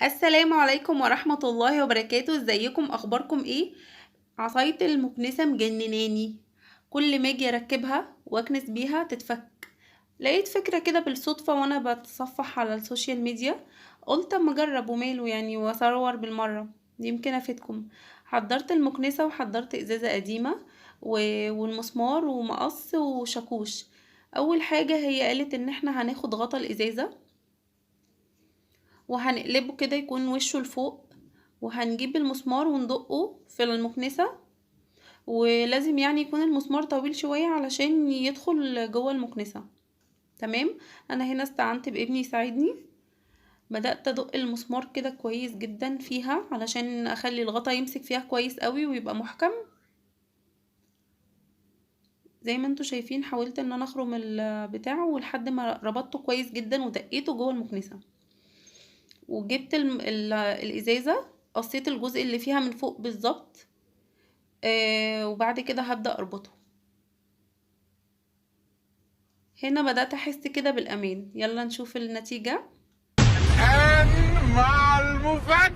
السلام عليكم ورحمة الله وبركاته. ازيكم؟ اخباركم ايه؟ عصاية المكنسة مجنناني. كل ما اجي اركبها واكنس بيها تتفك. لقيت فكرة كده بالصدفة وانا بتصفح على السوشيال ميديا، قلت اما اجرب وماله يعني واصور بالمرة، يمكن افيدكم. حضرت المكنسة وحضرت ازازة قديمة والمسمار ومقص وشاكوش. اول حاجة هي قالت ان احنا هناخد غطا الازازة وهنقلبه كده يكون وشه لفوق، وهنجيب المسمار وندقه في المكنسة، ولازم يعني يكون المسمار طويل شوية علشان يدخل جوه المكنسة. تمام. انا هنا استعنت بابني يساعدني. بدأت ادق المسمار كده كويس جدا فيها علشان اخلي الغطا يمسك فيها كويس قوي ويبقى محكم. زي ما انتوا شايفين حاولت ان انا اخرم البتاع ولحد ما ربطته كويس جدا ودقيته جوه المكنسة. وجبت الازازة، قصيت الجزء اللي فيها من فوق بالظبط. وبعد كده هبدأ اربطه. هنا بدأت احس كده بالامان. يلا نشوف النتيجة. الآن مع المفاجأة.